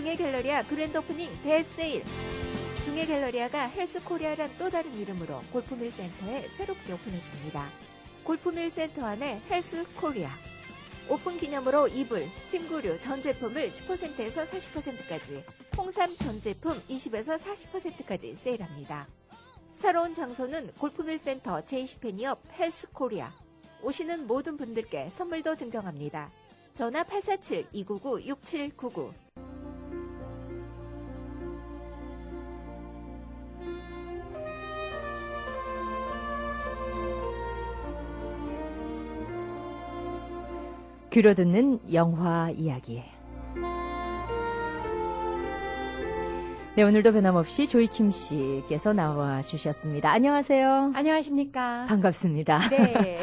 중해갤러리아 그랜드 오프닝 대세일. 중해갤러리아가 헬스코리아란 또 다른 이름으로 골프밀 센터에 새롭게 오픈했습니다. 골프밀 센터 안에 헬스코리아. 오픈 기념으로 이불, 침구류 전 제품을 10%에서 40%까지, 홍삼 전 제품 20에서 40%까지 세일합니다. 새로운 장소는 골프밀 센터 제20팬 옆 헬스코리아. 오시는 모든 분들께 선물도 증정합니다. 전화 847-299-6799. 귀로 듣는 영화 이야기. 네, 오늘도 변함없이 조이킴 씨께서 나와 주셨습니다. 안녕하세요. 안녕하십니까. 반갑습니다. 네.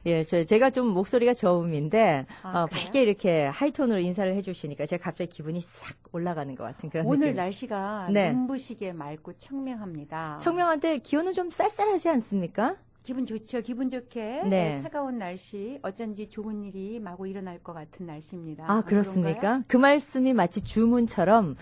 예, 제가 좀 목소리가 저음인데, 그래요? 밝게 이렇게 하이톤으로 인사를 해주시니까 제가 갑자기 기분이 싹 올라가는 것 같은 그런 오늘 느낌. 날씨가 네. 눈부시게 맑고 청명합니다. 청명한데 기온은 좀 쌀쌀하지 않습니까? 기분 좋죠. 기분 좋게 네. 차가운 날씨, 어쩐지 좋은 일이 마구 일어날 것 같은 날씨입니다. 아, 그렇습니까? 그 말씀이 마치 주문처럼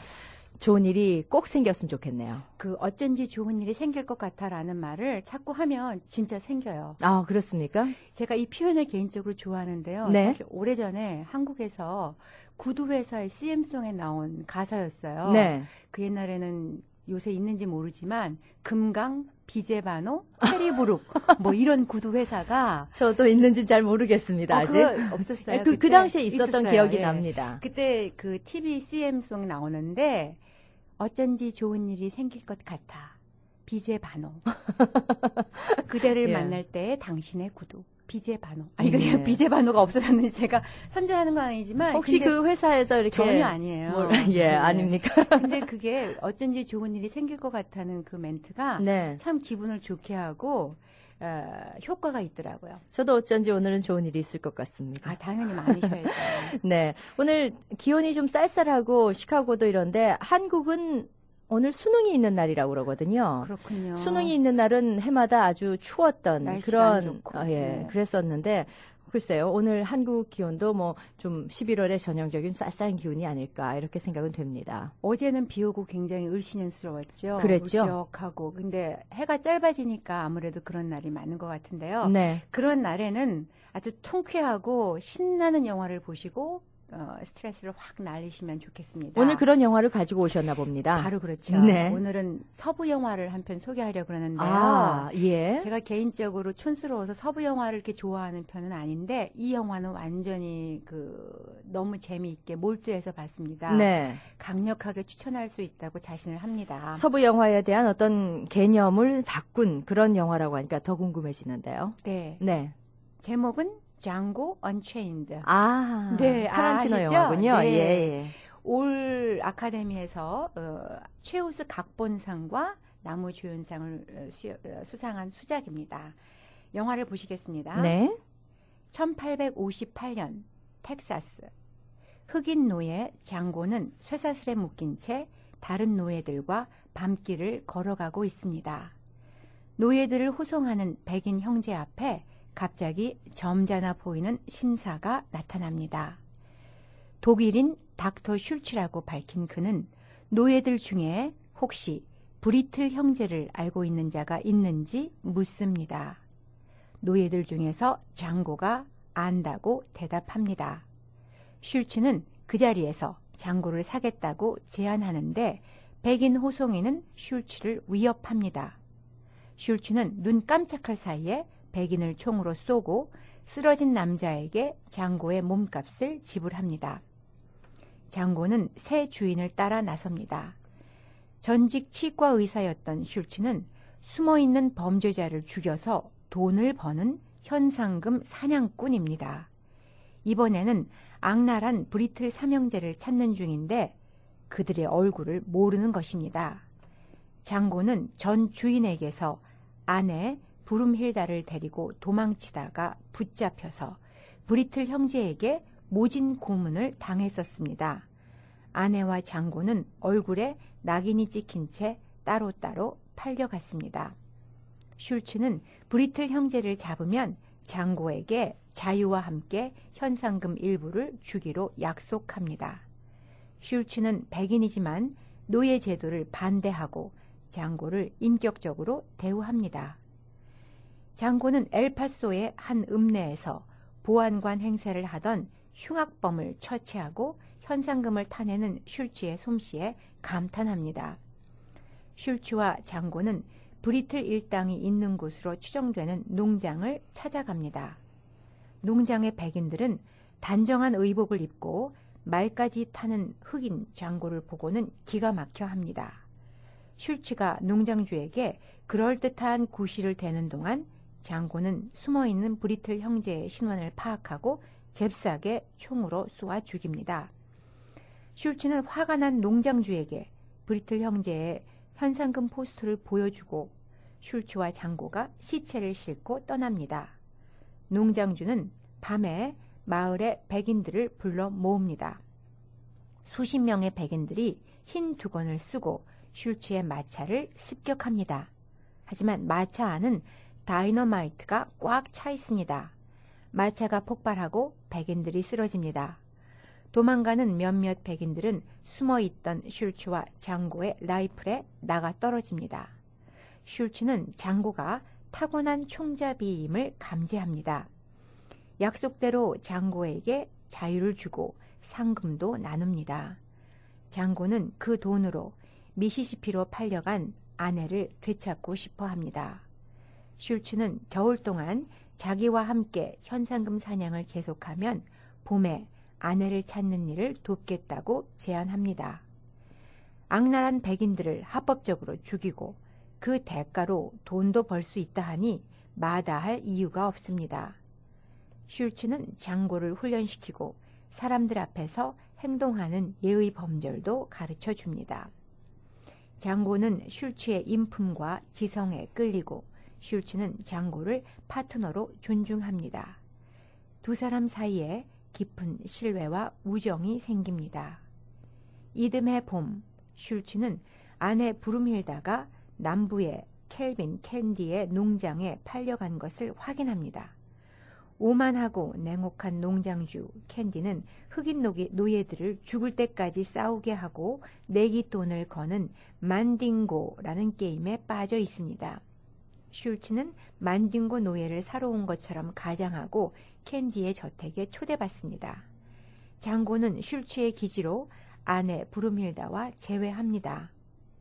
좋은 일이 꼭 생겼으면 좋겠네요. 그 어쩐지 좋은 일이 생길 것 같아라는 말을 자꾸 하면 진짜 생겨요. 아, 그렇습니까? 제가 이 표현을 개인적으로 좋아하는데요. 네. 사실 오래전에 한국에서 구두회사의 CM송에 나온 가사였어요. 네. 그 옛날에는 요새 있는지 모르지만 금강, 비제바노, 캐리브룩 뭐 이런 구두 회사가 저도 있는지 잘 모르겠습니다. 아직. 그거 없었어요. 그 그때 당시에 있었던 있었어요. 기억이 예. 납니다. 그때 그 TV CM송 나오는데 어쩐지 좋은 일이 생길 것 같아. 비제바노. 그대를 예. 만날 때 당신의 구두. 비제바노. 아, 이거 네. 비제바노가 없어졌는지 제가 선전하는 건 아니지만. 혹시 근데 그 회사에서 이렇게 전혀 아니에요. 예, 네. 아닙니까? 근데 그게 어쩐지 좋은 일이 생길 것 같다는 그 멘트가 네. 참 기분을 좋게 하고 효과가 있더라고요. 저도 어쩐지 오늘은 좋은 일이 있을 것 같습니다. 아, 당연히 많으셔야죠. 네. 오늘 기온이 좀 쌀쌀하고 시카고도 이런데 한국은 오늘 수능이 있는 날이라고 그러거든요. 그렇군요. 수능이 있는 날은 해마다 아주 추웠던 날씨가 안 그런 좋고. 예, 네. 그랬었는데 글쎄요. 오늘 한국 기온도 뭐 좀 11월의 전형적인 쌀쌀한 기온이 아닐까 이렇게 생각은 됩니다. 어제는 비 오고 굉장히 을씨년스러웠죠. 그랬죠. 울적하고. 근데 해가 짧아지니까 아무래도 그런 날이 많은 것 같은데요. 네. 그런 날에는 아주 통쾌하고 신나는 영화를 보시고 스트레스를 확 날리시면 좋겠습니다. 오늘 그런 영화를 가지고 오셨나 봅니다. 바로 그렇죠. 네. 오늘은 서부 영화를 한 편 소개하려고 그러는데요. 아, 예. 제가 개인적으로 촌스러워서 서부 영화를 이렇게 좋아하는 편은 아닌데 이 영화는 완전히 너무 재미있게 몰두해서 봤습니다. 네. 강력하게 추천할 수 있다고 자신을 합니다. 서부 영화에 대한 어떤 개념을 바꾼 그런 영화라고 하니까 더 궁금해지는데요. 네. 네. 제목은 장고 언체인드. 아, 네, 타란티노 아시죠? 영화군요. 네. 예. 올 아카데미에서 최우수 각본상과 나무주연상을 수상한 수작입니다. 영화를 보시겠습니다. 네. 1858년 텍사스 흑인 노예 장고는 쇠사슬에 묶인 채 다른 노예들과 밤길을 걸어가고 있습니다. 노예들을 호송하는 백인 형제 앞에 갑자기 점잖아 보이는 신사가 나타납니다. 독일인 닥터 슐츠라고 밝힌 그는 노예들 중에 혹시 브리틀 형제를 알고 있는 자가 있는지 묻습니다. 노예들 중에서 장고가 안다고 대답합니다. 슐츠는 그 자리에서 장고를 사겠다고 제안하는데 백인 호송이는 슐츠를 위협합니다. 슐츠는 눈 깜짝할 사이에 백인을 총으로 쏘고 쓰러진 남자에게 장고의 몸값을 지불합니다. 장고는 새 주인을 따라 나섭니다. 전직 치과 의사였던 슐츠는 숨어있는 범죄자를 죽여서 돈을 버는 현상금 사냥꾼입니다. 이번에는 악랄한 브리틀 삼형제를 찾는 중인데 그들의 얼굴을 모르는 것입니다. 장고는 전 주인에게서 아내 브룸힐다를 데리고 도망치다가 붙잡혀서 브리틀 형제에게 모진 고문을 당했었습니다. 아내와 장고는 얼굴에 낙인이 찍힌 채 따로따로 팔려갔습니다. 슐츠는 브리틀 형제를 잡으면 장고에게 자유와 함께 현상금 일부를 주기로 약속합니다. 슐츠는 백인이지만 노예 제도를 반대하고 장고를 인격적으로 대우합니다. 장고는 엘파소의 한 읍내에서 보안관 행세를 하던 흉악범을 처치하고 현상금을 타내는 슐츠의 솜씨에 감탄합니다. 슐츠와 장고는 브리틀 일당이 있는 곳으로 추정되는 농장을 찾아갑니다. 농장의 백인들은 단정한 의복을 입고 말까지 타는 흑인 장고를 보고는 기가 막혀 합니다. 슐츠가 농장주에게 그럴듯한 구실을 대는 동안 장고는 숨어있는 브리틀 형제의 신원을 파악하고 잽싸게 총으로 쏘아 죽입니다. 슐츠는 화가 난 농장주에게 브리틀 형제의 현상금 포스터를 보여주고 슐츠와 장고가 시체를 싣고 떠납니다. 농장주는 밤에 마을의 백인들을 불러 모읍니다. 수십 명의 백인들이 흰 두건을 쓰고 슐츠의 마차를 습격합니다. 하지만 마차 안은 다이너마이트가 꽉 차 있습니다. 마차가 폭발하고 백인들이 쓰러집니다. 도망가는 몇몇 백인들은 숨어있던 슐츠와 장고의 라이플에 나가 떨어집니다. 슐츠는 장고가 타고난 총잡이임을 감지합니다. 약속대로 장고에게 자유를 주고 상금도 나눕니다. 장고는 그 돈으로 미시시피로 팔려간 아내를 되찾고 싶어 합니다. 슐츠는 겨울 동안 자기와 함께 현상금 사냥을 계속하면 봄에 아내를 찾는 일을 돕겠다고 제안합니다. 악랄한 백인들을 합법적으로 죽이고 그 대가로 돈도 벌 수 있다 하니 마다할 이유가 없습니다. 슐츠는 장고를 훈련시키고 사람들 앞에서 행동하는 예의 범절도 가르쳐 줍니다. 장고는 슐츠의 인품과 지성에 끌리고 슐츠는 장고를 파트너로 존중합니다. 두 사람 사이에 깊은 신뢰와 우정이 생깁니다. 이듬해 봄, 슐츠는 아내 브룸힐다가 남부의 켈빈 캔디의 농장에 팔려간 것을 확인합니다. 오만하고 냉혹한 농장주 캔디는 흑인 노예들을 죽을 때까지 싸우게 하고 내기돈을 거는 만딩고라는 게임에 빠져 있습니다. 슐츠는 만딩고 노예를 사러 온 것처럼 가장하고 캔디의 저택에 초대받습니다. 장고는 슐츠의 기지로 아내 브룸힐다와 재회합니다.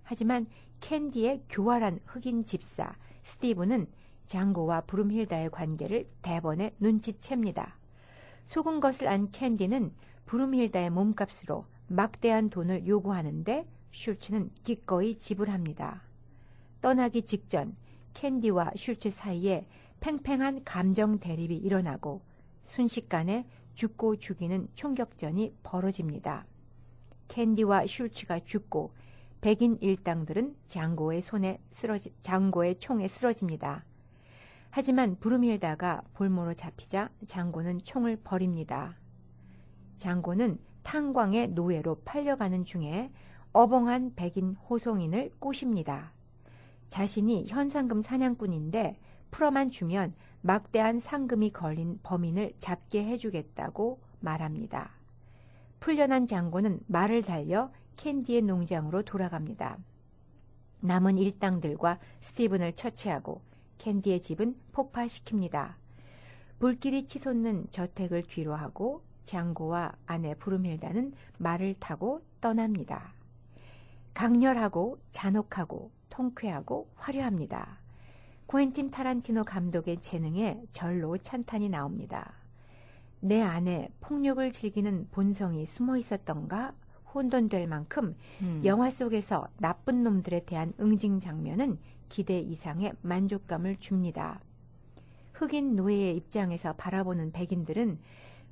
하지만 캔디의 교활한 흑인 집사 스티브는 장고와 브룸힐다의 관계를 대번에 눈치챕니다. 속은 것을 안 캔디는 브룸힐다의 몸값으로 막대한 돈을 요구하는데 슐츠는 기꺼이 지불합니다. 떠나기 직전 캔디와 슐츠 사이에 팽팽한 감정 대립이 일어나고 순식간에 죽고 죽이는 총격전이 벌어집니다. 캔디와 슐츠가 죽고 백인 일당들은 장고의 총에 쓰러집니다. 하지만 브룸힐다가 볼모로 잡히자 장고는 총을 버립니다. 장고는 탄광의 노예로 팔려가는 중에 어벙한 백인 호송인을 꼬십니다. 자신이 현상금 사냥꾼인데 풀어만 주면 막대한 상금이 걸린 범인을 잡게 해주겠다고 말합니다. 풀려난 장고는 말을 달려 캔디의 농장으로 돌아갑니다. 남은 일당들과 스티븐을 처치하고 캔디의 집은 폭파시킵니다. 불길이 치솟는 저택을 뒤로하고 장고와 아내 브룸힐다는 말을 타고 떠납니다. 강렬하고 잔혹하고 통쾌하고 화려합니다. 코엔틴 타란티노 감독의 재능에 절로 찬탄이 나옵니다. 내 안에 폭력을 즐기는 본성이 숨어 있었던가 혼돈될 만큼 영화 속에서 나쁜 놈들에 대한 응징 장면은 기대 이상의 만족감을 줍니다. 흑인 노예의 입장에서 바라보는 백인들은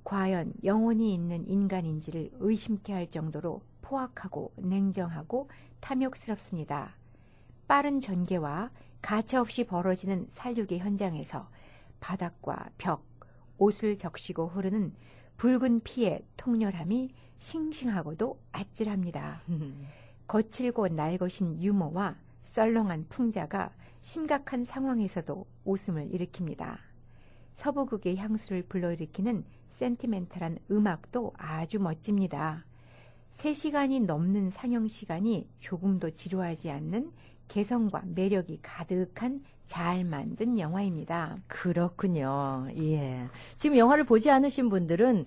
과연 영혼이 있는 인간인지를 의심케 할 정도로 포악하고 냉정하고 탐욕스럽습니다. 빠른 전개와 가차없이 벌어지는 살육의 현장에서 바닥과 벽, 옷을 적시고 흐르는 붉은 피의 통렬함이 싱싱하고도 아찔합니다. 거칠고 날것인 유머와 썰렁한 풍자가 심각한 상황에서도 웃음을 일으킵니다. 서부극의 향수를 불러일으키는 센티멘탈한 음악도 아주 멋집니다. 3시간이 넘는 상영 시간이 조금도 지루하지 않는 개성과 매력이 가득한 잘 만든 영화입니다. 그렇군요. 예. 지금 영화를 보지 않으신 분들은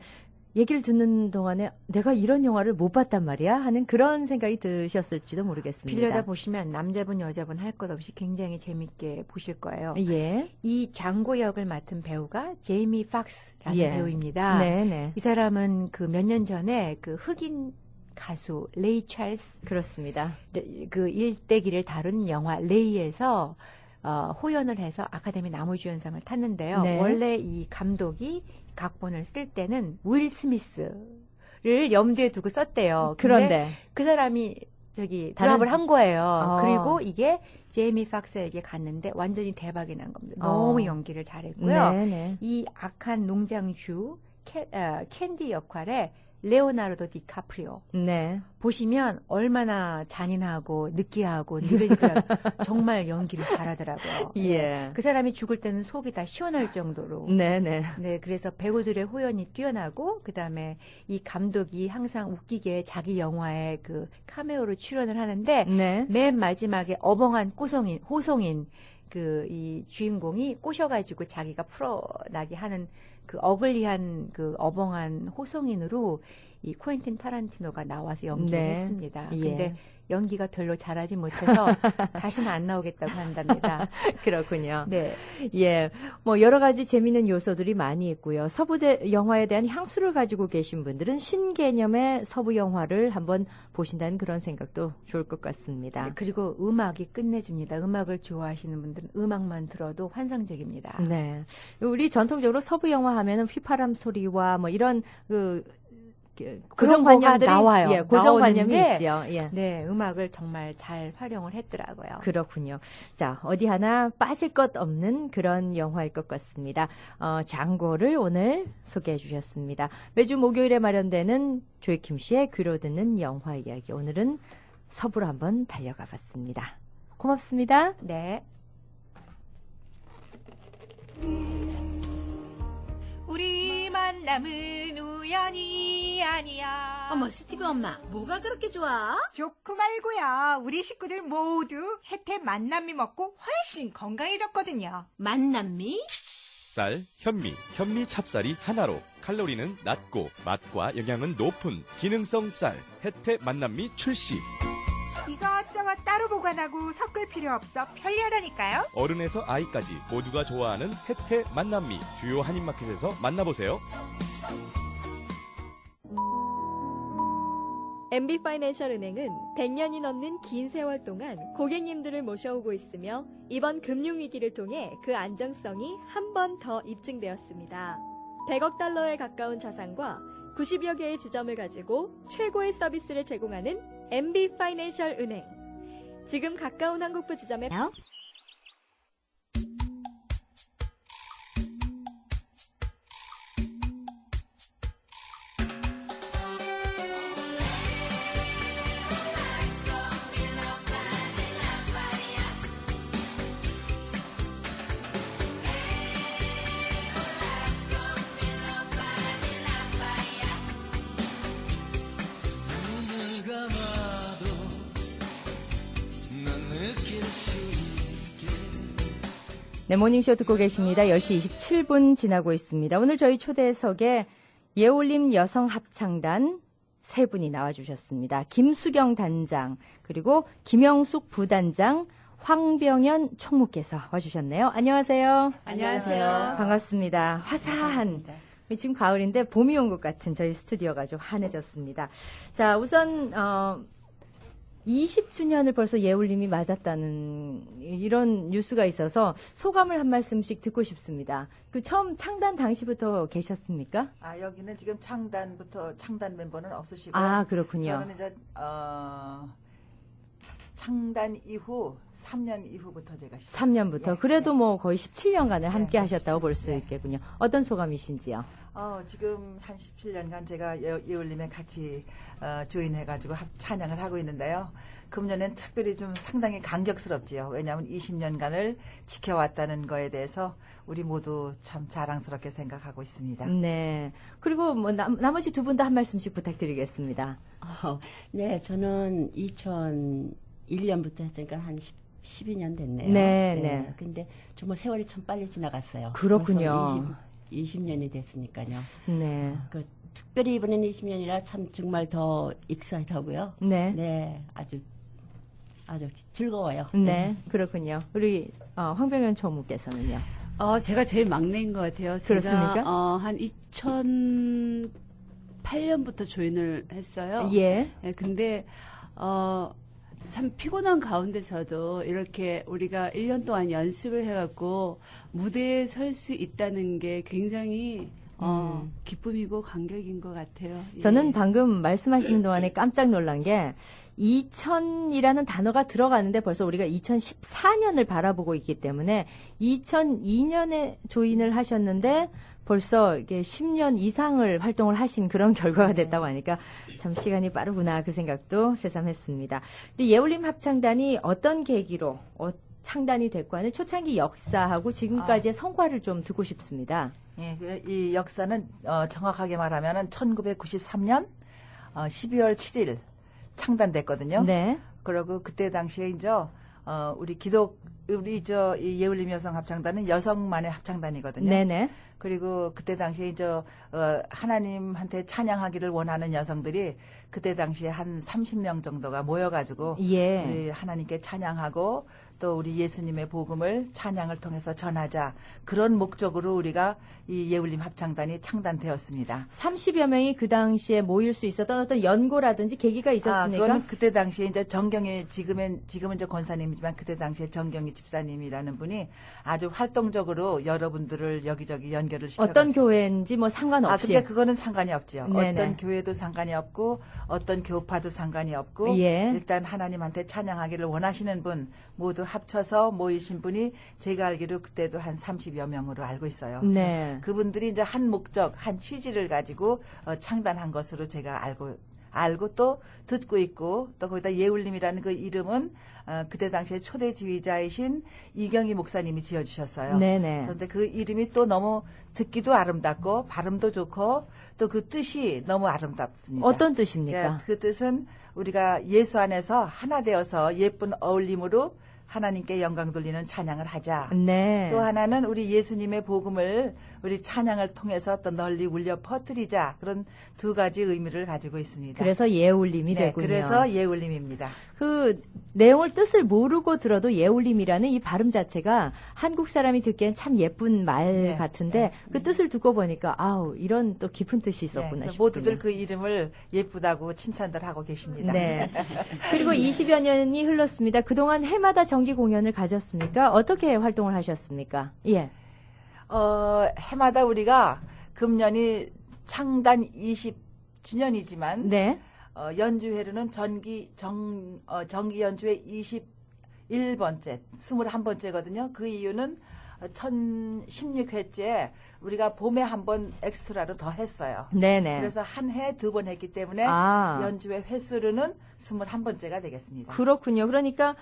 얘기를 듣는 동안에 내가 이런 영화를 못 봤단 말이야 하는 그런 생각이 드셨을지도 모르겠습니다. 빌려다 보시면 남자분 여자분 할 것 없이 굉장히 재밌게 보실 거예요. 예. 이 장고 역을 맡은 배우가 제이미 팍스라는 예. 배우입니다. 네네. 이 사람은 그 몇 년 전에 그 흑인 가수 레이 찰스 그렇습니다. 그 일대기를 다룬 영화 레이에서 호연을 해서 아카데미 나무주연상을 탔는데요. 네. 원래 이 감독이 각본을 쓸 때는 윌 스미스를 염두에 두고 썼대요. 근데 그런데 그 사람이 저기 다른- 드랍을 한 거예요. 어. 그리고 이게 제이미 팍스에게 갔는데 완전히 대박이 난 겁니다. 너무 연기를 잘했고요. 네네. 이 악한 농장주 캔디 역할에 레오나르도 디카프리오 네. 보시면 얼마나 잔인하고 느끼하고 느릿느릿 정말 연기를 잘하더라고요. 예. 그 사람이 죽을 때는 속이 다 시원할 정도로. 네네. 네, 그래서 배우들의 호연이 뛰어나고 그다음에 이 감독이 항상 웃기게 자기 영화에 그 카메오로 출연을 하는데 네. 맨 마지막에 어벙한 호송인 그 이 주인공이 꼬셔가지고 자기가 풀어나게 하는 그 어글리한 그 어벙한 호송인으로 이 쿠엔틴 타란티노가 나와서 연기를 네. 했습니다. 예. 근데 연기가 별로 잘하지 못해서 다시는 안 나오겠다고 한답니다. 그렇군요. 네. 예. 뭐 여러 가지 재미있는 요소들이 많이 있고요. 서부 영화에 대한 향수를 가지고 계신 분들은 신개념의 서부 영화를 한번 보신다는 그런 생각도 좋을 것 같습니다. 네, 그리고 음악이 끝내줍니다. 음악을 좋아하시는 분들은 음악만 들어도 환상적입니다. 네. 우리 전통적으로 서부 영화 하면은 휘파람 소리와 뭐 이런 그 그런 고정관념들이 거가 나와요. 예, 고정관념이 나오는데 있죠. 예. 네, 음악을 정말 잘 활용을 했더라고요. 그렇군요. 자, 어디 하나 빠질 것 없는 그런 영화일 것 같습니다. 장고를 오늘 소개해 주셨습니다. 매주 목요일에 마련되는 조이킴 씨의 귀로 듣는 영화 이야기. 오늘은 서부로 한번 달려가 봤습니다. 고맙습니다. 네. 우리 만남은 우연이 아니야. 어머, 스티브 엄마, 뭐가 그렇게 좋아? 좋고 말고야. 우리 식구들 모두 혜태 만남미 먹고 훨씬 건강해졌거든요. 만남미? 쌀, 현미, 현미 찹쌀이 하나로 칼로리는 낮고 맛과 영양은 높은 기능성 쌀 혜태 만남미 출시. 이것저것 따로 보관하고 섞을 필요 없어 편리하다니까요. 어른에서 아이까지 모두가 좋아하는 혜태 만남미 주요 한인마켓에서 만나보세요. MB파이낸셜은행은 100년이 넘는 긴 세월 동안 고객님들을 모셔오고 있으며 이번 금융위기를 통해 그 안정성이 한 번 더 입증되었습니다. 100억 달러에 가까운 자산과 90여 개의 지점을 가지고 최고의 서비스를 제공하는 MB파이낸셜 은행. 지금 가까운 한국부 지점에 네, 모닝쇼 듣고 계십니다. 10시 27분 지나고 있습니다. 오늘 저희 초대석에 예올림 여성합창단 세 분이 나와주셨습니다. 김수경 단장, 그리고 김영숙 부단장, 황병현 총무께서 와주셨네요. 안녕하세요. 안녕하세요. 반갑습니다. 화사한, 지금 가을인데 봄이 온 것 같은 저희 스튜디오가 좀 환해졌습니다. 자, 우선 20주년을 벌써 예울림이 맞았다는 이런 뉴스가 있어서 소감을 한 말씀씩 듣고 싶습니다. 그 처음 창단 당시부터 계셨습니까? 아, 여기는 지금 창단 멤버는 없으시고. 아, 그렇군요. 저는 이제, 창단 이후 3년 이후부터 제가 3년부터. 예, 그래도 예. 뭐 거의 17년간을 함께 예, 하셨다고 볼 수 예. 있겠군요. 어떤 소감이신지요? 지금 한 17년간 제가 예울림에 같이 조인해가지고 찬양을 하고 있는데요. 금년엔 특별히 좀 상당히 감격스럽지요. 왜냐하면 20년간을 지켜왔다는 거에 대해서 우리 모두 참 자랑스럽게 생각하고 있습니다. 네. 그리고 뭐 나머지 두 분 다 한 말씀씩 부탁드리겠습니다. 네, 저는 2001년부터 했으니까 한 12년 됐네요. 네. 근데 정말 세월이 참 빨리 지나갔어요. 그렇군요. 20년이 됐으니까요. 네. 특별히 이번에는 20년이라 참 정말 더 익사이트하고요. 네. 네, 아주 즐거워요. 네, 그렇군요. 우리 황병현 총무께서는요. 제가 제일 막내인 것 같아요. 그렇습니까? 제가 한 2008년부터 조인을 했어요. 예. 네, 근데 참 피곤한 가운데서도 이렇게 우리가 1년 동안 연습을 해갖고 무대에 설 수 있다는 게 굉장히 기쁨이고 감격인 것 같아요. 저는 예. 방금 말씀하시는 동안에 깜짝 놀란 게 2000이라는 단어가 들어가는데 벌써 우리가 2014년을 바라보고 있기 때문에 2002년에 조인을 하셨는데 벌써 이게 10년 이상을 활동을 하신 그런 결과가 됐다고 하니까 참 시간이 빠르구나 그 생각도 새삼했습니다. 근데 예울림 합창단이 어떤 계기로 창단이 됐고 하는 초창기 역사하고 지금까지의 성과를 좀 듣고 싶습니다. 예, 이 역사는 정확하게 말하면은 1993년 12월 7일 창단됐거든요. 네. 그리고 그때 당시에 이제 이 예울림 여성 합창단은 여성만의 합창단이거든요. 네네. 그리고 그때 당시에 이제 하나님한테 찬양하기를 원하는 여성들이 그때 당시에 한 30명 정도가 모여가지고 예. 우리 하나님께 찬양하고 또 우리 예수님의 복음을 찬양을 통해서 전하자 그런 목적으로 우리가 이 예울림 합창단이 창단되었습니다. 30여 명이 그 당시에 모일 수 있었던 어떤 연고라든지 계기가 있었습니까? 그건 그때 당시에 이제 정경희 지금은 이제 권사님이지만 그때 당시에 정경희 집사님이라는 분이 아주 활동적으로 여러분들을 여기저기 연결을 시켜 어떤 교회인지 뭐 상관없이. 근데 그거는 상관이 없죠. 네네. 어떤 교회도 상관이 없고 어떤 교파도 상관이 없고 예. 일단 하나님한테 찬양하기를 원하시는 분 모두 합쳐서 모이신 분이 제가 알기로 그때도 한 30여 명으로 알고 있어요. 네. 그분들이 이제 한 목적, 한 취지를 가지고 창단한 것으로 제가 알고 또 듣고 있고 또 거기다 예울림이라는 그 이름은 그때 당시에 초대 지휘자이신 이경희 목사님이 지어주셨어요. 네네. 그런데 그 이름이 또 너무 듣기도 아름답고 발음도 좋고 또 그 뜻이 너무 아름답습니다. 어떤 뜻입니까? 그 뜻은 우리가 예수 안에서 하나 되어서 예쁜 어울림으로 하나님께 영광 돌리는 찬양을 하자. 네. 또 하나는 우리 예수님의 복음을 우리 찬양을 통해서 또 널리 울려 퍼뜨리자. 그런 두 가지 의미를 가지고 있습니다. 그래서 예울림이 네, 되군요. 그래서 예울림입니다. 그 내용을 뜻을 모르고 들어도 예울림이라는 이 발음 자체가 한국 사람이 듣기엔 참 예쁜 말 네, 같은데 그 뜻을 듣고 보니까 아우 이런 또 깊은 뜻이 있었구나 그래서 싶군요. 모두들 그 이름을 예쁘다고 칭찬들 하고 계십니다. 네. 그리고 20여 년이 흘렀습니다. 그동안 해마다 정기 공연을 가졌습니까? 어떻게 활동을 하셨습니까? 예. 해마다 우리가 금년이 창단 20주년이지만 네. 연주회로는 정기 연주회 21번째, 21번째거든요. 그 이유는 1016회째 우리가 봄에 한 번 엑스트라로 더 했어요. 네네. 그래서 한 해 2번 했기 때문에 연주회 횟수로는 21번째가 되겠습니다. 그렇군요. 그러니까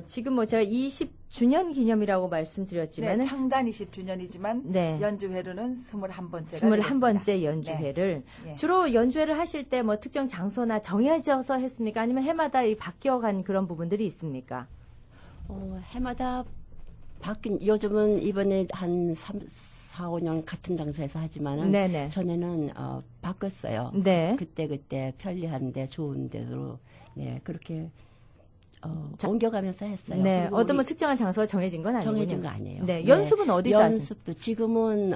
지금 뭐 제가 20주년 기념이라고 말씀드렸지만 네, 창단 20주년이지만 네. 연주회로는 21번째가 21번째 연주회를 네. 주로 연주회를 하실 때 뭐 특정 장소나 정해져서 했습니까? 아니면 해마다 바뀌어간 그런 부분들이 있습니까? 해마다 요즘은 이번에 한 4, 5년 같은 장소에서 하지만은 네네. 전에는 바꿨어요. 네. 그때 편리한데 좋은 데로 네 그렇게 옮겨가면서 했어요. 네. 어떤 뭐 특정한 장소가 정해진 건 아니군요. 정해진 거 아니에요. 네. 연습은 어디서 하세요? 연습도 지금은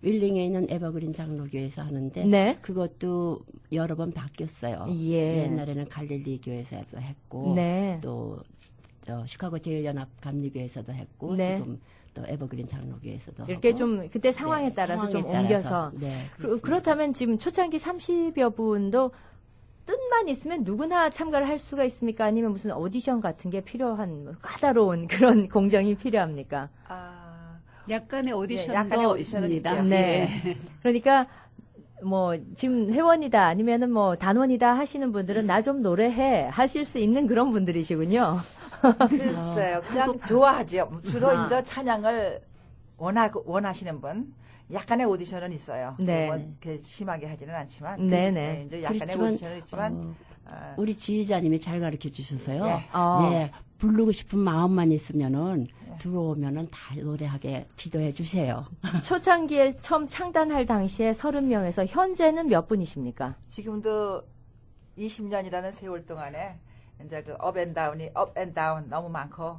윌링에 있는 에버그린 장로교회에서 하는데 네. 그것도 여러 번 바뀌었어요. 예. 옛날에는 갈릴리 교회에서 했고 네. 또 시카고 제일연합 감리교회에서도 했고 네. 지금 또 에버그린 장로교회에서도 이렇게 하고. 좀 그때 상황에 네, 따라서 상황에 좀 따라서. 옮겨서 네, 그렇다면 지금 초창기 30여 분도 뜻만 있으면 누구나 참가를 할 수가 있습니까? 아니면 무슨 오디션 같은 게 필요한 뭐 까다로운 그런 공정이 필요합니까? 약간의 오디션도 약간의 오디션은 있습니다. 있죠. 네. 그러니까 뭐 지금 회원이다 아니면은 뭐 단원이다 하시는 분들은 나 좀 노래해 하실 수 있는 그런 분들이시군요. 글쎄요. 그냥 좋아하죠. 주로 이제 찬양을 원하시는 분. 약간의 오디션은 있어요. 네. 뭐 이렇게 심하게 하지는 않지만. 네네. 이제 약간의 그렇지만, 오디션은 있지만. 우리 지휘자님이 잘 가르쳐 주셔서요. 네. 네, 부르고 싶은 마음만 있으면은 들어오면은 다 노래하게 지도해 주세요. 초창기에 처음 창단할 당시에 30명에서 현재는 몇 분이십니까? 지금도 20년이라는 세월 동안에 이제 그 업앤다운이 업앤다운 너무 많고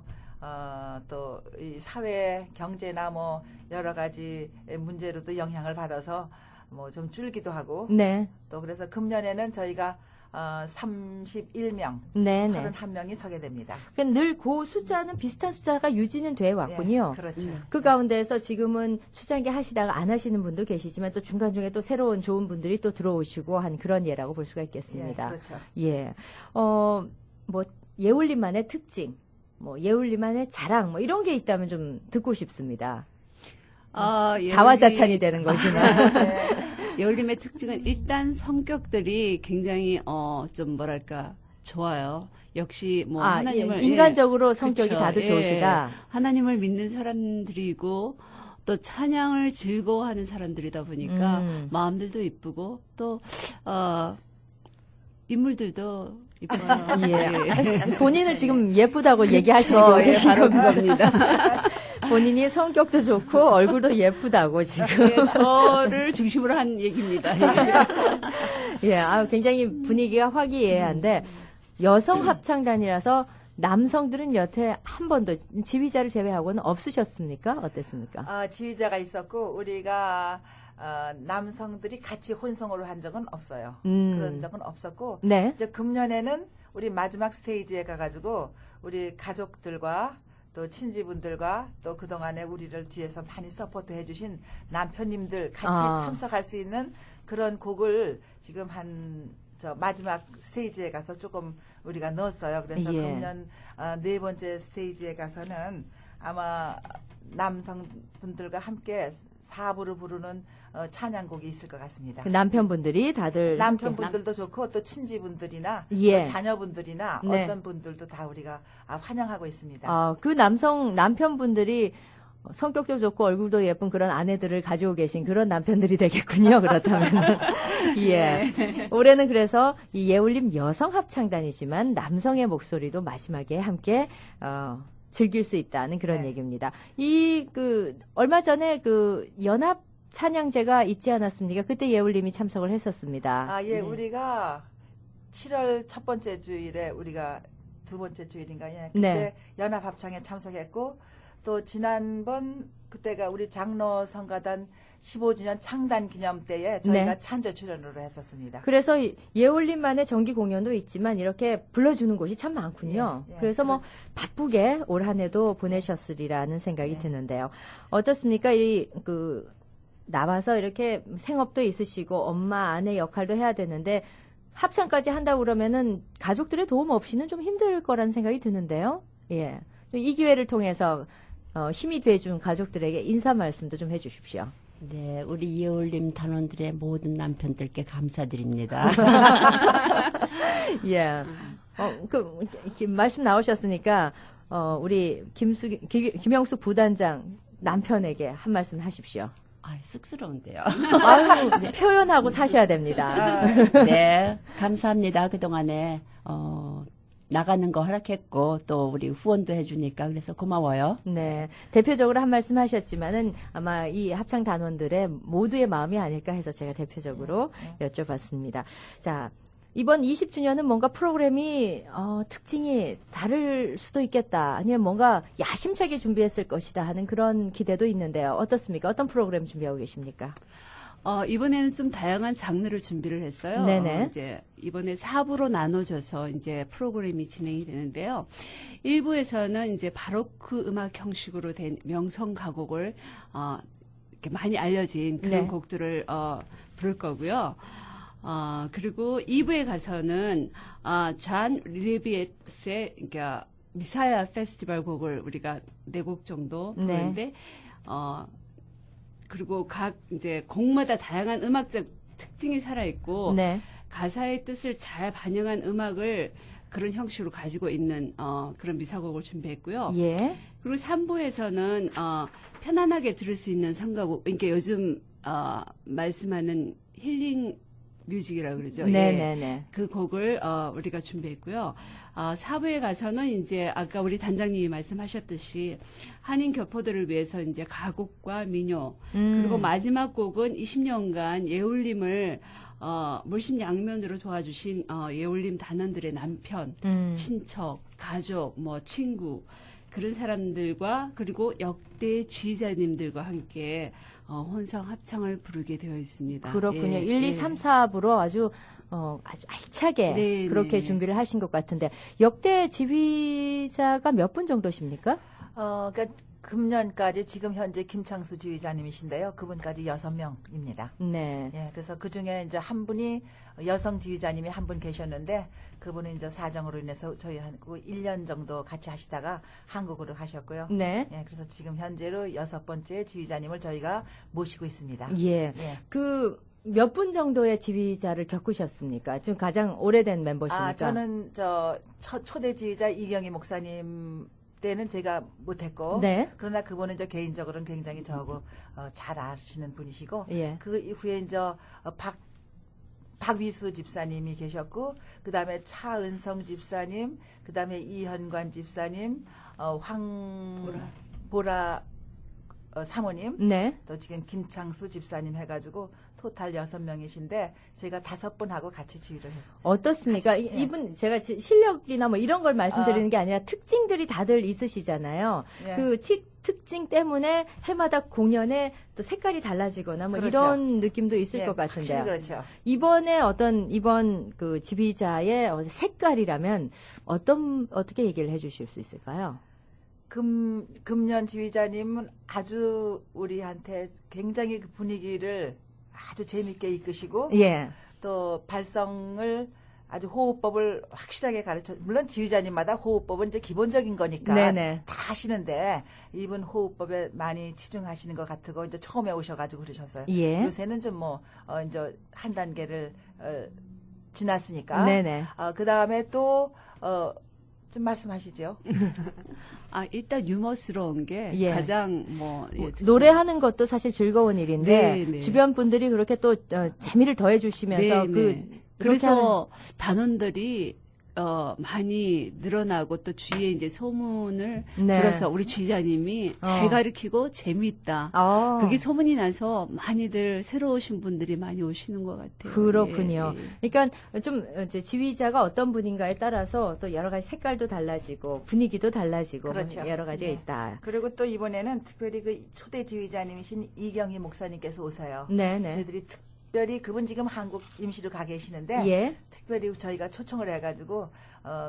또 이 사회 경제나 뭐 여러 가지 문제로도 영향을 받아서 뭐 좀 줄기도 하고 네. 또 그래서 금년에는 저희가 31명, 네네. 31명이 서게 됩니다. 늘 그 숫자는 비슷한 숫자가 유지는 돼 왔군요. 예, 그렇죠. 그 가운데에서 지금은 초창기 하시다가 안 하시는 분도 계시지만 또 중간중에 또 새로운 좋은 분들이 또 들어오시고 한 그런 예라고 볼 수가 있겠습니다. 예, 그렇죠. 예. 뭐 예울림만의 특징, 뭐 예울림만의 자랑 뭐 이런 게 있다면 좀 듣고 싶습니다. 자화자찬이 되는 거지만. 예울림의 특징은 일단 성격들이 굉장히 좀 뭐랄까 좋아요. 역시 뭐 하나님을 인간적으로 성격이 그쵸, 다들 좋으시다. 하나님을 믿는 사람들이고 또 찬양을 즐거워하는 사람들이다 보니까 마음들도 이쁘고 또 인물들도 이뻐요. 예. 본인을 지금 예쁘다고 얘기하시고 계신 겁니다. 본인이 성격도 좋고 얼굴도 예쁘다고 지금. 저를 중심으로 한 얘기입니다. 예, 굉장히 분위기가 화기애애한데 여성 합창단이라서 남성들은 여태 한 번도 지휘자를 제외하고는 없으셨습니까? 어땠습니까? 지휘자가 있었고 우리가 남성들이 같이 혼성으로 한 적은 없어요. 그런 적은 없었고 네. 이제 금년에는 우리 마지막 스테이지에 가가지고 우리 가족들과 또 친지분들과 또 그동안에 우리를 뒤에서 많이 서포트 해주신 남편님들 같이 참석할 수 있는 그런 곡을 지금 마지막 스테이지에 가서 조금 우리가 넣었어요. 그래서 금년 4번째 스테이지에 가서는 아마 남성분들과 함께 4부로 부르는 찬양곡이 있을 것 같습니다. 그 남편분들이 다들 남편분들도 좋고 또 친지분들이나 예. 또 자녀분들이나 네. 어떤 분들도 다 우리가 환영하고 있습니다. 그 남편분들이 성격도 좋고 얼굴도 예쁜 그런 아내들을 가지고 계신 그런 남편들이 되겠군요. 그렇다면. 예. 올해는 그래서 이 예울림 여성 합창단이지만 남성의 목소리도 마지막에 함께 즐길 수 있다는 그런 얘기입니다. 얼마 전에 연합 찬양제가 있지 않았습니까? 그때 예울림이 참석을 했었습니다. 예, 우리가 7월 첫 번째 주일에 우리가 두 번째 주일인가 그때 네. 연합 합창에 참석했고 또 지난번 그때가 우리 장로 성가단 15주년 창단 기념 때에 저희가 네. 찬조 출연으로 했었습니다. 그래서 예울림만의 정기 공연도 있지만 이렇게 불러주는 곳이 참 많군요. 예, 예. 그래서 뭐 바쁘게 올 한 해도 보내셨으리라는 생각이 드는데요. 어떻습니까? 나와서 이렇게 생업도 있으시고 엄마, 아내 역할도 해야 되는데 합창까지 한다고 그러면은 가족들의 도움 없이는 좀 힘들 거라는 생각이 드는데요. 예. 이 기회를 통해서 힘이 돼준 가족들에게 인사 말씀도 좀 해주십시오. 네, 우리 예울림 단원들의 모든 남편들께 감사드립니다. 예. 말씀 나오셨으니까, 우리 김영숙 부단장 남편에게 한 말씀 하십시오. 쑥스러운데요. 네. 표현하고 사셔야 됩니다. 네, 감사합니다. 그동안에, 나가는 거 허락했고, 또 우리 후원도 해주니까, 그래서 고마워요. 네. 대표적으로 한 말씀 하셨지만은 아마 이 합창 단원들의 모두의 마음이 아닐까 해서 제가 대표적으로 여쭤봤습니다. 자, 이번 20주년은 뭔가 프로그램이, 특징이 다를 수도 있겠다. 아니면 뭔가 야심차게 준비했을 것이다 하는 그런 기대도 있는데요. 어떻습니까? 어떤 프로그램 준비하고 계십니까? 이번에는 좀 다양한 장르를 준비를 했어요. 네네. 이제 이번에 4부로 나눠져서 이제 프로그램이 진행이 되는데요. 1부에서는 이제 바로크 음악 형식으로 된 명성 가곡을 이렇게 많이 알려진 그런 네. 곡들을 부를 거고요. 그리고 2부에 가서는 잔 리비엣의 그러니까 미사야 페스티벌 곡을 우리가 4곡 정도 부르는데 그리고 각 이제 곡마다 다양한 음악적 특징이 살아 있고 네. 가사의 뜻을 잘 반영한 음악을 그런 형식으로 가지고 있는 그런 미사곡을 준비했고요. 예. 그리고 3부에서는 편안하게 들을 수 있는 성가곡, 그러니까 요즘 말씀하는 힐링 뮤직이라고 그러죠. 네네네. 예. 그 곡을 우리가 준비했고요. 4부에 가서는 이제 아까 우리 단장님이 말씀하셨듯이 한인 교포들을 위해서 이제 가곡과 민요 그리고 마지막 곡은 20년간 예울림을 물심양면으로 도와주신 예울림 단원들의 남편, 친척, 가족, 뭐 친구 그런 사람들과 그리고 역대 지휘자님들과 함께 혼성 합창을 부르게 되어 있습니다. 그렇군요. 예, 1, 2, 3, 4부로 아주 알차게 네, 그렇게 네. 준비를 하신 것 같은데 역대 지휘자가 몇 분 정도십니까? 그러니까 금년까지 지금 현재 김창수 지휘자님이신데요. 그분까지 6명입니다. 네. 예, 그래서 그 중에 이제 한 분이 여성 지휘자님이 한 분 계셨는데 그분은 이제 사정으로 인해서 저희하고 1년 정도 같이 하시다가 한국으로 가셨고요. 네. 예, 그래서 지금 현재로 6번째 지휘자님을 저희가 모시고 있습니다. 예. 그 몇 분 정도의 지휘자를 겪으셨습니까? 지금 가장 오래된 멤버십니까? 저는 초대 지휘자 이경희 목사님 때는 제가 못했고, 네. 그러나 그분은 이제 개인적으로는 굉장히 저하고 잘 아시는 분이시고, 예. 그 이후에 이제 박위수 집사님이 계셨고, 그 다음에 차은성 집사님, 그 다음에 이현관 집사님, 황보라 사모님, 네. 또 지금 김창수 집사님 해가지고 토탈 6명이신데 제가 5분하고 같이 지휘를 했어요. 어떻습니까? 예. 이분 제가 실력이나 뭐 이런 걸 말씀드리는 게 아니라 특징들이 다들 있으시잖아요. 예. 그 특징 때문에 해마다 공연에 또 색깔이 달라지거나 뭐 그렇죠. 이런 느낌도 있을 예, 것 같은데요. 확실히 그렇죠. 이번에 이번 그 지휘자의 색깔이라면 어떻게 얘기를 해주실 수 있을까요? 금년 지휘자님은 아주 우리한테 굉장히 그 분위기를 아주 재밌게 이끄시고 예. 또 발성을 아주 호흡법을 확실하게 물론 지휘자님마다 호흡법은 이제 기본적인 거니까 네네. 다 하시는데 이분 호흡법에 많이 치중하시는 것 같고 이제 처음에 오셔가지고 그러셨어요. 예. 요새는 좀 이제 한 단계를 지났으니까. 네네. 그 다음에 또 좀 말씀하시죠. 일단 유머스러운 게 예. 가장 노래하는 것도 사실 즐거운 일인데 네, 네. 주변 분들이 그렇게 또 재미를 더해 주시면서 그래서 단원들이 많이 늘어나고 또 주위에 이제 소문을 네. 들어서 우리 지휘자님이 잘 가르치고 재미있다. 그게 소문이 나서 많이들 새로 오신 분들이 많이 오시는 것 같아요. 그렇군요. 예. 그러니까 좀 이제 지휘자가 어떤 분인가에 따라서 또 여러 가지 색깔도 달라지고 분위기도 달라지고 그렇죠. 여러 가지가 네. 있다. 그리고 또 이번에는 특별히 그 초대 지휘자님이신 이경희 목사님께서 오세요. 네네. 저희들이 특별히 그분 지금 한국 임시로 가 계시는데 예. 특별히 저희가 초청을 해가지고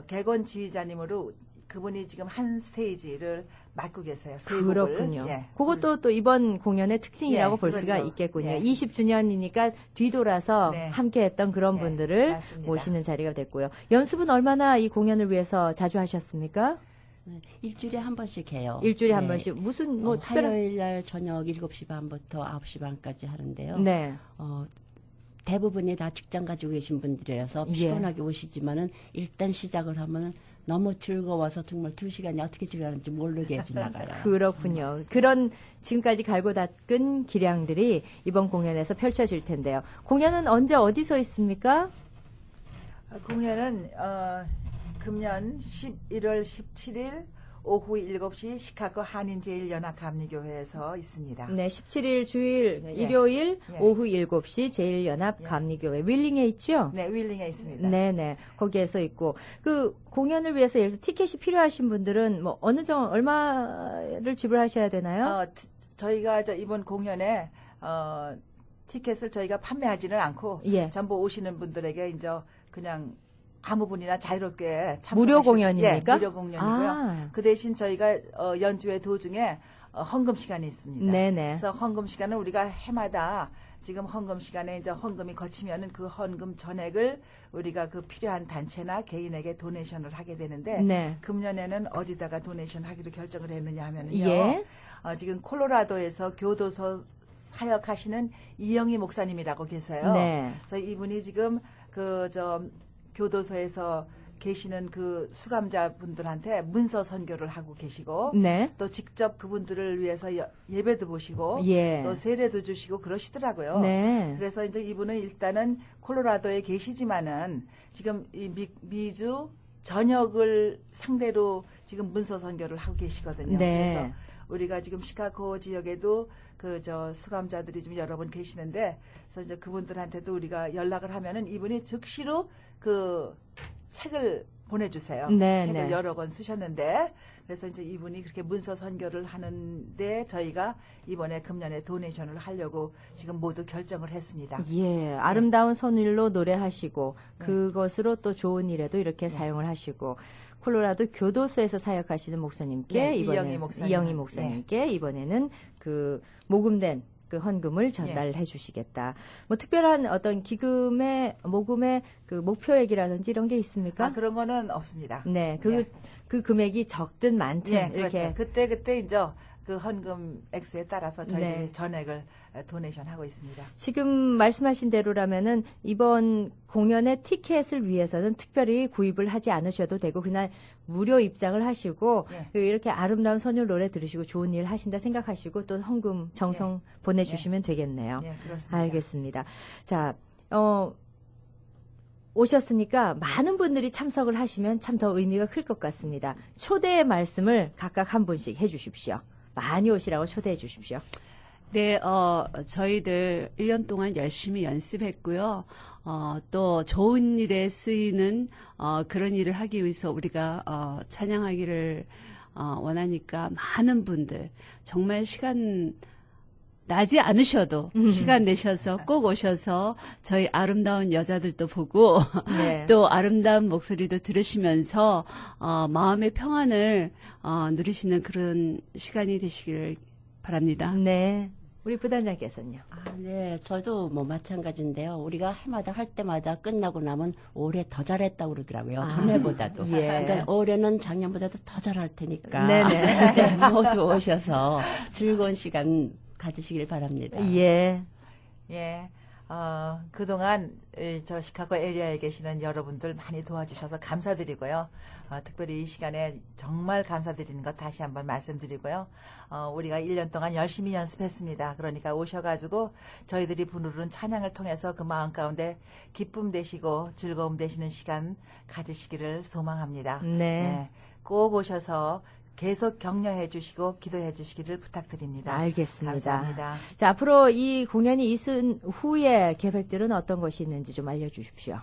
객원 지휘자님으로 그분이 지금 한 스테이지를 맡고 계세요. 세 곡을. 그렇군요. 예. 그것도 또 이번 공연의 특징이라고 예, 볼 그렇죠. 수가 있겠군요. 예. 20주년이니까 뒤돌아서 네. 함께했던 그런 네, 분들을 맞습니다. 모시는 자리가 됐고요. 연습은 얼마나 이 공연을 위해서 자주 하셨습니까? 일주일에 한 번씩 해요. 일주일에 한 네. 번씩 무슨 뭐 특별한 화요일 날 저녁 7시 반부터 9시 반까지 하는데요. 네. 대부분이 다 직장 가지고 계신 분들이라서 예. 피곤하게 오시지만은 일단 시작을 하면은 너무 즐거워서 정말 2시간이 어떻게 지나가는지 모르게 지나가요. 그렇군요. 그런 지금까지 갈고 닦은 기량들이 이번 공연에서 펼쳐질 텐데요. 공연은 언제 어디서 있습니까? 공연은 금년 11월 17일 오후 7시 시카고 한인제일연합감리교회에서 있습니다. 네, 17일 주일 예. 일요일 예. 오후 7시 제일연합감리교회 윌링에 있죠? 네, 윌링에 있습니다. 네네. 거기에서 있고 그 공연을 위해서 예를 들어 티켓이 필요하신 분들은 뭐 어느 정도 얼마를 지불하셔야 되나요? 저희가 이번 공연에 티켓을 저희가 판매하지는 않고 예. 전부 오시는 분들에게 이제 그냥 아무 분이나 자유롭게 참석하실 무료 수- 공연입니까? 예, 무료 공연이고요. 그 대신 저희가 연주회 도중에 헌금 시간이 있습니다. 네네. 그래서 헌금 시간은 우리가 해마다 지금 헌금 시간에 이제 헌금이 거치면은 그 헌금 전액을 우리가 그 필요한 단체나 개인에게 도네이션을 하게 되는데 네. 금년에는 어디다가 도네이션 하기로 결정을 했느냐 하면은요. 예. 지금 콜로라도에서 교도소 사역하시는 이영희 목사님이라고 계세요. 네. 그래서 이분이 지금 교도소에서 계시는 그 수감자분들한테 문서 선교를 하고 계시고 네. 또 직접 그분들을 위해서 예배도 보시고 예. 또 세례도 주시고 그러시더라고요. 네. 그래서 이제 이분은 일단은 콜로라도에 계시지만은 지금 이 미주 전역을 상대로 지금 문서 선교를 하고 계시거든요. 네. 그래서 우리가 지금 시카고 지역에도 수감자들이 좀 여러 분 계시는데, 그래서 이제 그분들한테도 우리가 연락을 하면은 이분이 즉시로 그 책을 보내주세요. 네, 책을 네. 여러 권 쓰셨는데, 그래서 이제 이분이 그렇게 문서 선교를 하는데 저희가 이번에 금년에 도네이션을 하려고 지금 모두 결정을 했습니다. 예, 아름다운 선율로 노래하시고 네. 그것으로 또 좋은 일에도 이렇게 사용을 하시고 콜로라도 교도소에서 사역하시는 목사님께 네, 이번에 이영희 네. 목사님께 이번에는 그 모금된 그 헌금을 전달해 주시겠다. 뭐 특별한 어떤 기금의 모금의 그 목표액이라든지 이런 게 있습니까? 그런 거는 없습니다. 네, 그 금액이 적든 많든 예, 이렇게 그렇죠. 그때 이제 그 헌금 액수에 따라서 저희들이 네. 전액을 도네이션 하고 있습니다. 지금 말씀하신 대로라면은 이번 공연의 티켓을 위해서는 특별히 구입을 하지 않으셔도 되고 그날 무료 입장을 하시고 예. 이렇게 아름다운 선율 노래 들으시고 좋은 일 하신다 생각하시고 또 헌금 정성 보내주시면 되겠네요. 예, 그렇습니다. 알겠습니다. 자, 오셨으니까 많은 분들이 참석을 하시면 참 더 의미가 클 것 같습니다. 초대의 말씀을 각각 한 분씩 해주십시오. 많이 오시라고 초대해 주십시오. 네, 저희들 1년 동안 열심히 연습했고요. 또 좋은 일에 쓰이는 그런 일을 하기 위해서 우리가 찬양하기를 원하니까 많은 분들 정말 시간 나지 않으셔도 시간 내셔서 꼭 오셔서 저희 아름다운 여자들도 보고 네. 또 아름다운 목소리도 들으시면서 마음의 평안을 누리시는 그런 시간이 되시기를 바랍니다. 네. 우리 부단장께서는요. 네, 저도 뭐 마찬가지인데요. 우리가 해마다 할 때마다 끝나고 나면 올해 더 잘했다고 그러더라고요. 전해보다도. 예. 그러니까 올해는 작년보다도 더 잘할 테니까. 네네. 이제 모두 오셔서 즐거운 시간 가지시길 바랍니다. 예. 예. 그동안 저 시카고 에리아에 계시는 여러분들 많이 도와주셔서 감사드리고요. 특별히 이 시간에 정말 감사드리는 것 다시 한번 말씀드리고요. 우리가 1년 동안 열심히 연습했습니다. 그러니까 오셔가지고 저희들이 부르는 찬양을 통해서 그 마음 가운데 기쁨 되시고 즐거움 되시는 시간 가지시기를 소망합니다. 네. 꼭 오셔서 계속 격려해 주시고 기도해 주시기를 부탁드립니다. 알겠습니다. 감사합니다. 자, 앞으로 이 공연이 있은 후에 계획들은 어떤 것이 있는지 좀 알려주십시오.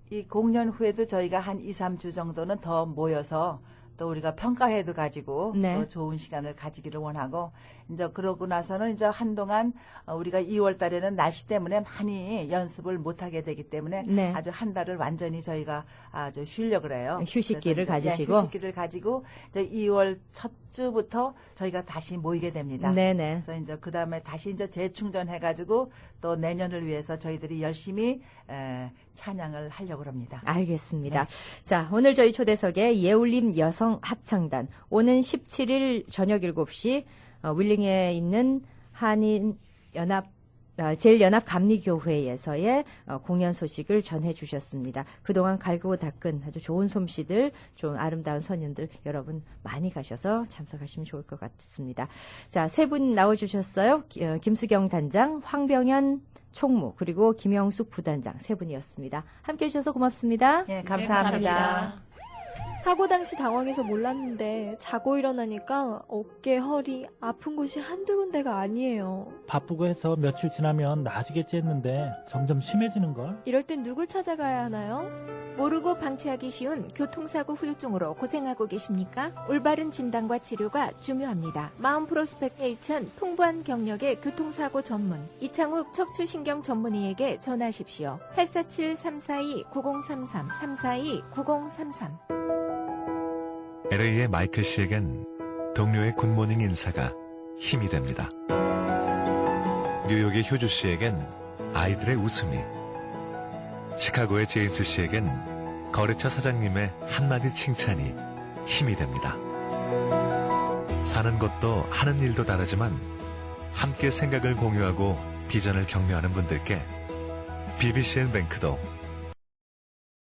이 공연 후에도 저희가 한 2, 3주 정도는 더 모여서 또 우리가 평가회도 가지고 네. 또 좋은 시간을 가지기를 원하고 이제 그러고 나서는 이제 한동안 우리가 2월 달에는 날씨 때문에 많이 연습을 못 하게 되기 때문에 네. 아주 한 달을 완전히 저희가 아주 쉬려고 그래요. 휴식기를 그래서 이제 가지시고. 휴식기를 가지고 이제 2월 첫 주부터 저희가 다시 모이게 됩니다. 네네. 그래서 이제 그다음에 다시 이제 재충전해 가지고 또 내년을 위해서 저희들이 열심히 찬양을 하려고 합니다. 알겠습니다. 자, 오늘 저희 초대석에 예울림 여성 합창단 오는 17일 저녁 7시 윌링에 있는 한인 연합 제일연합 감리교회에서의 공연 소식을 전해주셨습니다. 그동안 갈고 닦은 아주 좋은 솜씨들, 좋은 아름다운 선연들 여러분 많이 가셔서 참석하시면 좋을 것 같습니다. 자, 세 분 나와주셨어요. 김수경 단장, 황병현 총무, 그리고 김영숙 부단장 세 분이었습니다. 함께해 주셔서 고맙습니다. 네, 감사합니다. 사고 당시 당황해서 몰랐는데 자고 일어나니까 어깨, 허리 아픈 곳이 한두 군데가 아니에요. 바쁘고 해서 며칠 지나면 나아지겠지 했는데 점점 심해지는걸? 이럴 땐 누굴 찾아가야 하나요? 모르고 방치하기 쉬운 교통사고 후유증으로 고생하고 계십니까? 올바른 진단과 치료가 중요합니다. 마음 프로스펙트 H은 풍부한 경력의 교통사고 전문 이창욱 척추신경 전문의에게 전화하십시오. 847-342-9033 342-9033 LA의 마이클 씨에겐 동료의 굿모닝 인사가 힘이 됩니다. 뉴욕의 효주 씨에겐 아이들의 웃음이, 시카고의 제임스 씨에겐 거래처 사장님의 한마디 칭찬이 힘이 됩니다. 사는 것도 하는 일도 다르지만 함께 생각을 공유하고 비전을 격려하는 분들께 BBCN 뱅크도